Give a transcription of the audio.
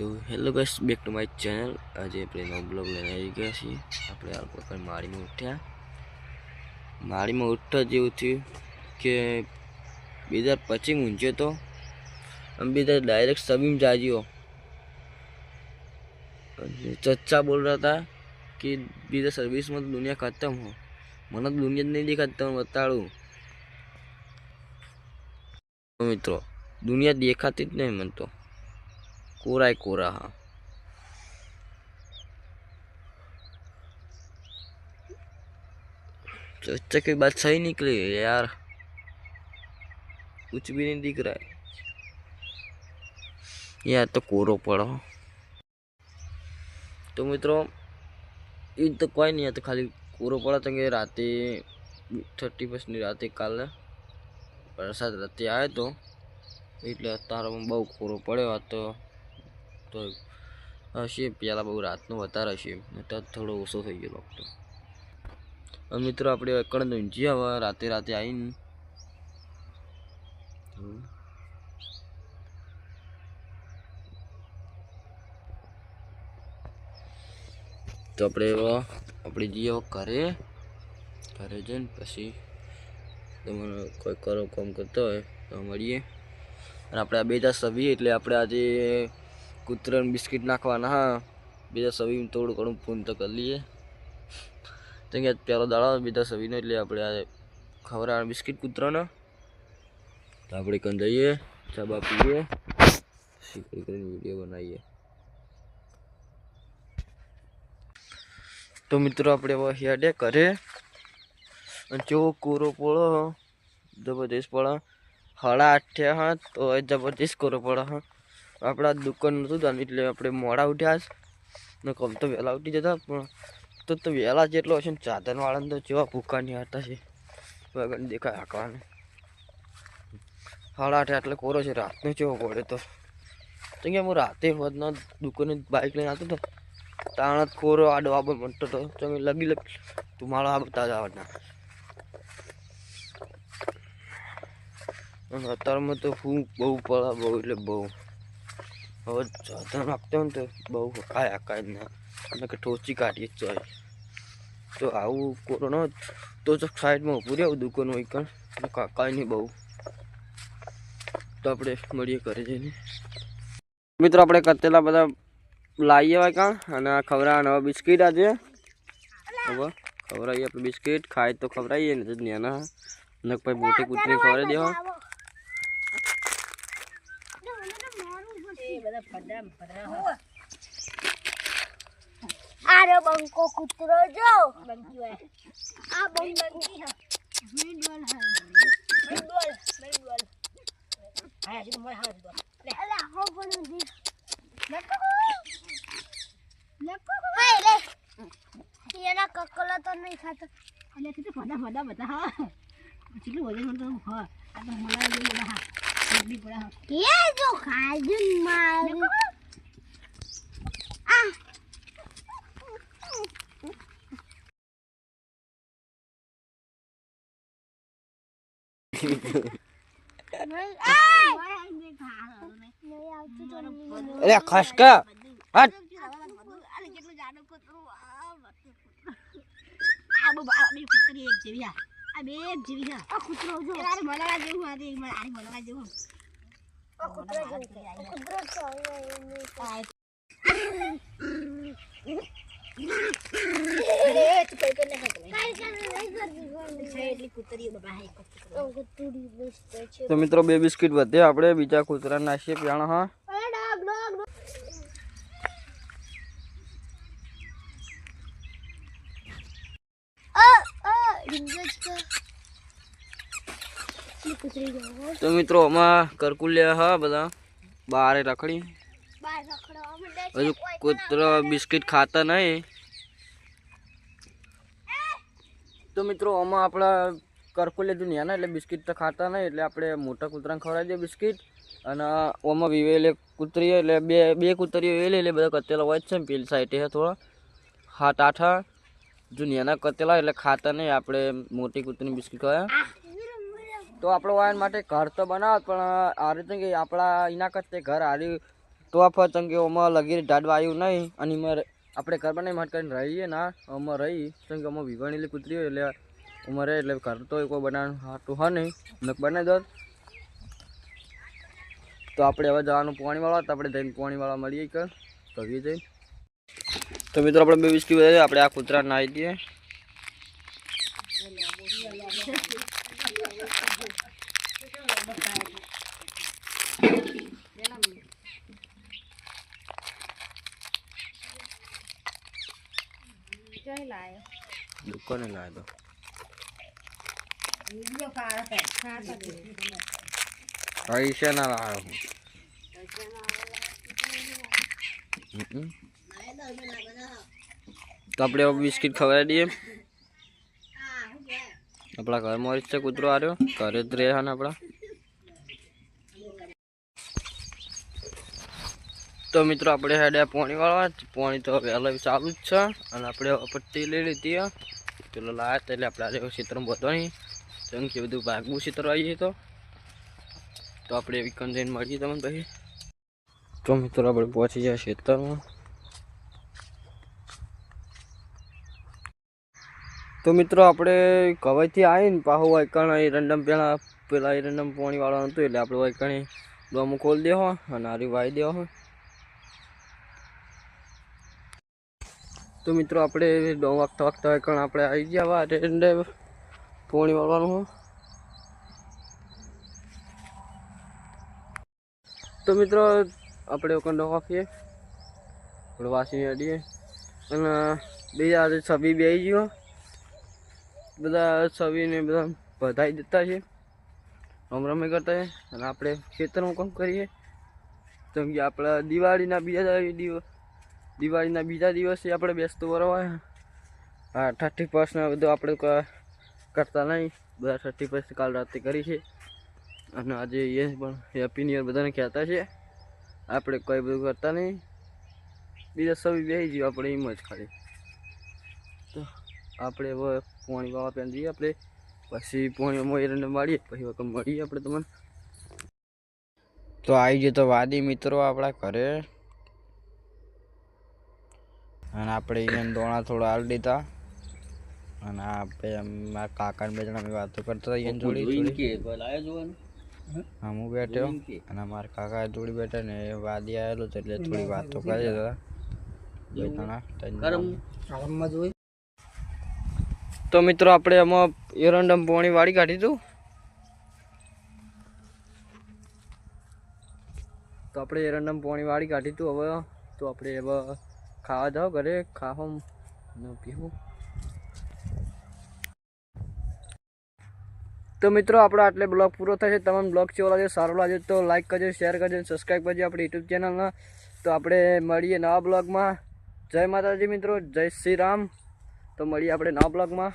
तो hello guys back to my channel. आज આપણે નવો બ્લોગ લઈને આવી ગયા છીએ। આપણે આ વખત માળીમાં ઉઠ્યા। માળીમાં ઉઠતા જેવું થયું કે બીજા પછી ઊંઝે તો हम भी इधर डायरेक्ट सभी में जाजियो। चचा बोल रहा था कि बीजा सर्विस में तो दुनिया खत्म हो, मन तो दुनिया नहीं दिखाता हूँ बताड़ू। तो मित्रों दुनिया देखाती ज नहीं, मन तो कोरा ही कोरा। हाँ चचा की बात सही निकली यार, कुछ भी नहीं दिख रहा है यार, तो कोरो पड़ो। तो मित्रों ये तो कोई नहीं है, तो खाली कोरो पड़ा था कि राते 31 राते काल वरसाद राते आए तो એટલે અત્યારમાં બહુ કોરો પડ્યો હતો। તો હશે પહેલાં બહુ રાતનો વધારે હશે, અત્યારે થોડો ઓછો થઈ ગયો ડૉક્ટર। મિત્રો આપણે એકણ ઊંઝી હવે રાતે આવીને તો આપણે જઈએ ઘરે જઈને પછી તમારે કોઈ કરો કામ કરતો હોય તો મળીએ। અને આપણે આ બેજા સવી એટલે આપણે આજે કૂતરાને બિસ્કિટ નાખવાના। હા બેજા સવી થોડું ઘણું ફોન તો કરી લઈએ, તો કે પહેલો દાડો બેજા સવીનો એટલે આપણે આ ખવડાવવાના બિસ્કિટ કૂતરાને। તો આપણે કન જઈએ, ચા બા પીએ, પછી કરીને વિડીયો બનાવીએ। तो मित्रों अपने वो हेडे करे जो कोरो पड़ो जबरदस्त पड़ा 8:30 हाँ, तो जबरदस्त कोरो पड़ा। हाँ अपना दुकान नतु जाने એટલે આપણે મોડા ઉઠ્યા ને કમ તો વેલા ઉઠી જતા, પણ તો વેલા જેટલો હશે ને ચાદન વાળાને તો જેવા ભૂકા નહીં હતા છે વગર દેખાય હાકવાને। 8:30 એટલે કોરો છે, રાતનો જેવો પડે તો કે હું રાતે હોદના દુકાને બાઇક લઈને આવતો તો તાણ કોરો આડો આબો મંટો તો તમે લગી તું માળો આ બતા જવાના। અત્યારમાં તો હું બહુ પડે બહુ એટલે બહુ હવે ચાદર નાખતો ને તો બહુ હકાય ના અને કે ઠોચી કાઢીએ જ જોઈએ। તો આવું કોરોનો તો સાઈડમાં ઊભું રહેવું દુકાન હોય કણ કાંઈ નહીં બહુ। તો આપણે મળીએ ઘરે જઈને। મિત્રો આપણે કતેલા બધા લાવીએ હોય કાં અને ખવડાવવાના હવે બિસ્કિટ આજે હવે ખવડાવીએ આપણે બિસ્કિટ ખાય તો ખવડાવીએ ને જ નાના ને પછી મોટી કૂતરી ખવડાવી દેવા। अरे बंको कुतरो जो बंकी है आ बंकी है मेडवल है मेडवल आया जी मोर हाथ दो ले अरे हो बनो दी लको हाय ले ये ना ककला तो नहीं खाता अरे तो फटा बता हां चिल्लो वजन तो हां अब मला ये रहा भी पड़ा ये जो खाजुन मार आ अरे खसका हट तो मित्रों बे बिस्किट વધે આપણે બીજા કૂતરા નાખીએ પ્યાણા। હા तो मित्रों આમાં કરકુલિયા હા બધા બારે રખડી હજુ કૂતરો બિસ્કિટ ખાતા નહીં। तो मित्रों આમાં આપણા કરકુલે જો નાના એટલે બિસ્કિટ તો ખાતા નહીં, એટલે આપણે મોટા કૂતરાને ખવડાવી દઈએ બિસ્કિટ। અને ઓમાં વિવેલે કૂતરી એટલે બે કૂતરીઓ વેલે એટલે બધા કતેલા હોય જ છે ને પેલી સાઈડે છે થોડા 7-8 જો નાના કતેલા એટલે ખાતા નહીં, આપણે મોટી કૂતરીની બિસ્કિટ ખવડાવ્યા। તો આપણો વાયન માટે ઘર તો બનાવત પણ આ રીતે કે આપણા એના કરતે ઘર હારી તો આ ફચંગ કે ઓમાં લગી ઢાડવા આવ્યું નહીં અને એમાં આપણે ઘર બનાવી માટે કરીને રહીએ ના આમાં રહી કેમ કે આમાં વિવાણેલી કૂતરી હોય એટલે આમાં રહે એટલે ઘર તો કોઈ બનાવવાનું હાટું હા નહીં નક બનાવી દો. તો આપણે હવે જવાનું પાણીવાળા તો આપણે જઈને પાણીવાળા મળીએ કર ભગી જઈને. તો મિત્રો આપણે 2 બિસ્કીટ વધારે આપણે આ કૂતરા નાહી દઈએ. દુકાને લાવ્યો પૈસા ના લાવ્યો તો આપણે બિસ્કિટ ખવડાવી દઈએ. આપણા ઘરમાં જ છે કૂતરો આવ્યો ઘરે જ રહે ને આપણા. તો મિત્રો આપણે હેડે પાણીવાળા પાણી તો વહેલા ચાલુ જ છે અને આપણે પટ્ટી લઈ લીધી પેલો લાયા હતા એટલે આપણે ક્ષેત્રમાં બધવાની જેમ કે બધું ભાગવું ક્ષેત્ર આવીએ તો આપણે વિકન જઈને મળીએ તમને પછી. તો મિત્રો આપણે પહોંચી જાય ક્ષેત્રમાં. તો મિત્રો આપણે કવાઈથી આવીને પાછું વાયકણ એરંડમ પેલા એરંડમ પાણી વાળવાનું હતું એટલે આપણે વાયકણી ડોમું ખોલી દેવો અને હારી વાઈ દેવો. તો મિત્રો આપણે ડોમ વાગતા વાયકણ આપણે આવી ગયા એરંડે પાણી વાળવાનું. તો મિત્રો આપણે કંડો વાપીએ આપણે વાસી અડીએ અને બીજા છબી બે આવી ગયો બધા છબીને બધા વધાઈ દેતા છે રમે કરતા છે અને આપણે ખેતરમાં કામ કરીએ. જેમ કે આપણા દિવાળીના બીજા દિવસે આપણે બેસતો બરાબર 31 બધું આપણે કરતા નહીં બધા 31 કાલ રાતે કરી છે અને આજે એ પણ હેપી ન્યુ યર બધાને કહેતા છે. આપણે કોઈ બધું કરતા નહીં બીજા સવી બેસી ગયું આપણે એમ જ ખાલી. તો આપણે હવે પાણી વાળવા પેન જઈએ આપણે પછી પાણીમાં એરંડે મારીએ પછી વખત મળીએ આપણે તમને. તો આવી ગયો તો વાદી મિત્રો આપણા ઘરે અને આપણે એને દોણા થોડા હાલ દીધા અને આપણે મારા કાકાને બે જણા વાતો કરતા હતા એને જોડી હા હું બેઠો અને મારા કાકા જોડી બેઠા ને વાદી આવેલો એટલે થોડી વાતો કરી હતા. તો મિત્રો આપણે એમાં એરંડમ પાણી વાળી કાઢી હતું. તો આપણે એરંડમ પાણી વાળી કાઢી હતું. હવે તો આપણે હવે ખાવા જાઓ ઘરે ખાવા પીવું. તો મિત્રો આપણો આટલે બ્લોગ પૂરો થશે. તમને બ્લોગ કેવો લાગે સારો લાગે તો લાઈક કરજો શેર કરજો સબસ્ક્રાઈબ કરજો આપણી યુટ્યુબ ચેનલમાં. તો આપણે મળીએ નવા બ્લોગમાં. જય માતાજી મિત્રો, જય શ્રી રામ. તો મળીએ આપણે નવા બ્લોગમાં.